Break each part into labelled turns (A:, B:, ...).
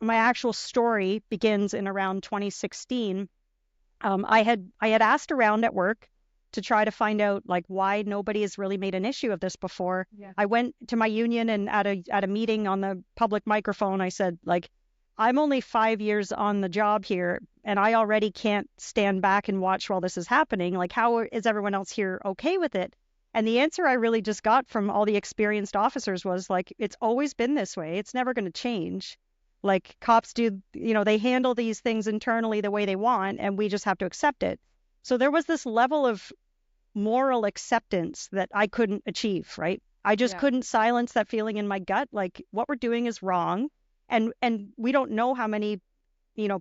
A: my actual story begins in around 2016. I had asked around at work to try to find out like why nobody has really made an issue of this before.
B: Yeah.
A: I went to my union, and at a meeting on the public microphone, I said, like, I'm only 5 years on the job here, and I already can't stand back and watch while this is happening. Like, how is everyone else here okay with it? And the answer I really just got from all the experienced officers was like, it's always been this way. It's never going to change. Like, cops do, they handle these things internally the way they want, and we just have to accept it. So there was this level of moral acceptance that I couldn't achieve, right? I just couldn't silence that feeling in my gut. Like, what we're doing is wrong. And we don't know how many,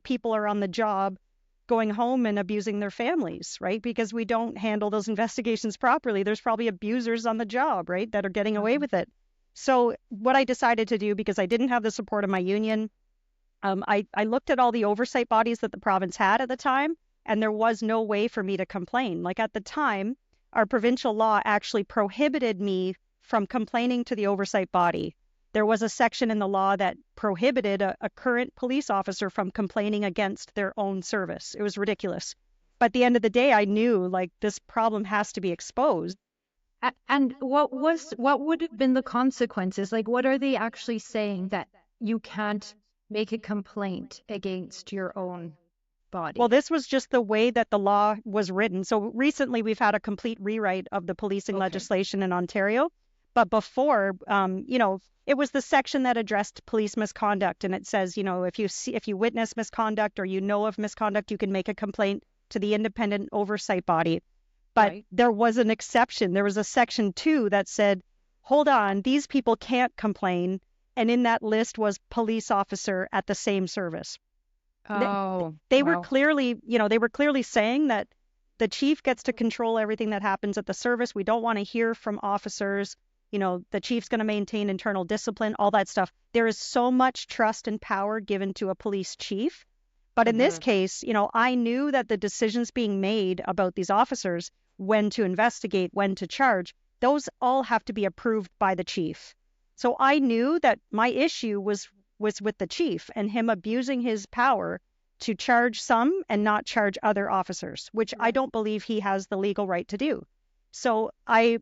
A: people are on the job going home and abusing their families, right? Because we don't handle those investigations properly. There's probably abusers on the job, right, that are getting away with it. So what I decided to do, because I didn't have the support of my union, I looked at all the oversight bodies that the province had at the time, and there was no way for me to complain. Like, at the time, our provincial law actually prohibited me from complaining to the oversight body. There was a section in the law that prohibited a current police officer from complaining against their own service. It was ridiculous. But at the end of the day, I knew, like, this problem has to be exposed.
B: And what would have been the consequences? Like, what are they actually saying, that you can't make a complaint against your own body?
A: Well, this was just the way that the law was written. So recently we've had a complete rewrite of the policing legislation in Ontario. But before, it was the section that addressed police misconduct. And it says, if you witness misconduct or of misconduct, you can make a complaint to the independent oversight body. But there was an exception. There was a section 2 that said, hold on, these people can't complain. And in that list was police officer at the same service. They were clearly, saying that the chief gets to control everything that happens at the service. We don't want to hear from officers. The chief's going to maintain internal discipline, all that stuff. There is so much trust and power given to a police chief. But in this case, I knew that the decisions being made about these officers, when to investigate, when to charge, those all have to be approved by the chief. So I knew that my issue was with the chief and him abusing his power to charge some and not charge other officers, which I don't believe he has the legal right to do. So I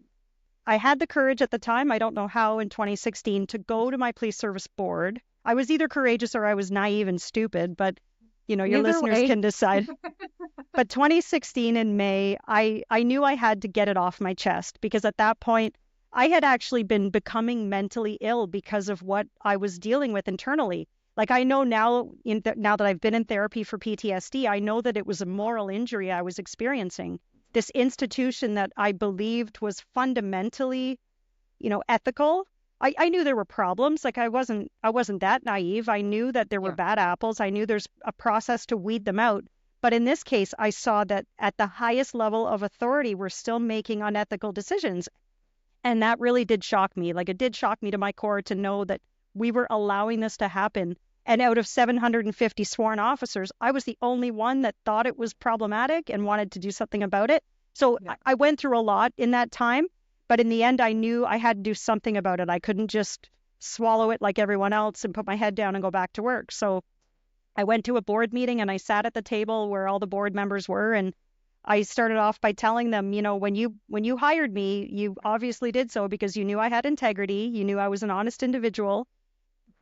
A: had the courage at the time, I don't know how, in 2016, to go to my police service board. I was either courageous or I was naive and stupid, but your either listeners can decide. But 2016 in May, I knew I had to get it off my chest, because at that point, I had actually been becoming mentally ill because of what I was dealing with internally. Like, I know now, now that I've been in therapy for PTSD, I know that it was a moral injury I was experiencing. This institution that I believed was fundamentally, ethical. I knew there were problems. Like, I wasn't that naive. I knew that there were bad apples. I knew there's a process to weed them out. But in this case, I saw that at the highest level of authority, we're still making unethical decisions. And that really did shock me. Like, it did shock me to my core to know that we were allowing this to happen. And out of 750 sworn officers, I was the only one that thought it was problematic and wanted to do something about it. So I went through a lot in that time. But in the end, I knew I had to do something about it. I couldn't just swallow it like everyone else and put my head down and go back to work. So I went to a board meeting and I sat at the table where all the board members were. And I started off by telling them, when you hired me, you obviously did so because you knew I had integrity. You knew I was an honest individual.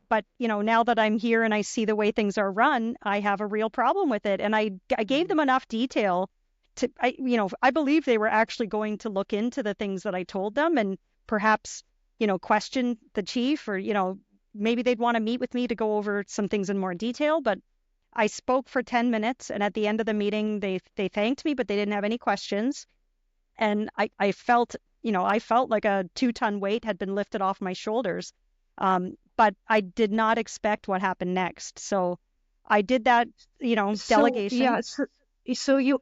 A: But, now that I'm here and I see the way things are run, I have a real problem with it. And I gave them enough detail to, I believe they were actually going to look into the things that I told them and perhaps, question the chief, or, maybe they'd want to meet with me to go over some things in more detail. But I spoke for 10 minutes, and at the end of the meeting, they thanked me, but they didn't have any questions. And I felt like a 2-ton weight had been lifted off my shoulders. But I did not expect what happened next. So I did that, delegation.
B: Yeah. So you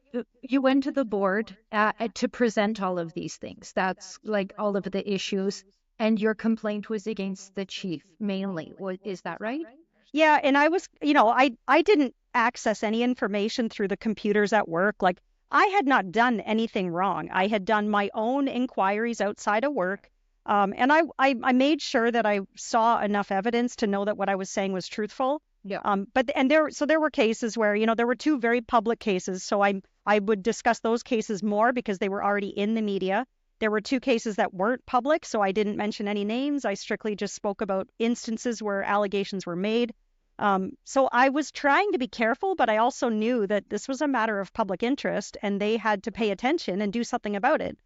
B: went to the board to present all of these things. That's like all of the issues. And your complaint was against the chief mainly. Is that right?
A: Yeah. And I was, I didn't access any information through the computers at work. Like, I had not done anything wrong. I had done my own inquiries outside of work. And I made sure that I saw enough evidence to know that what I was saying was truthful.
B: Yeah.
A: There were cases where, there were two very public cases. So I would discuss those cases more because they were already in the media. There were two cases that weren't public, so I didn't mention any names. I strictly just spoke about instances where allegations were made. So I was trying to be careful, but I also knew that this was a matter of public interest and they had to pay attention and do something about it.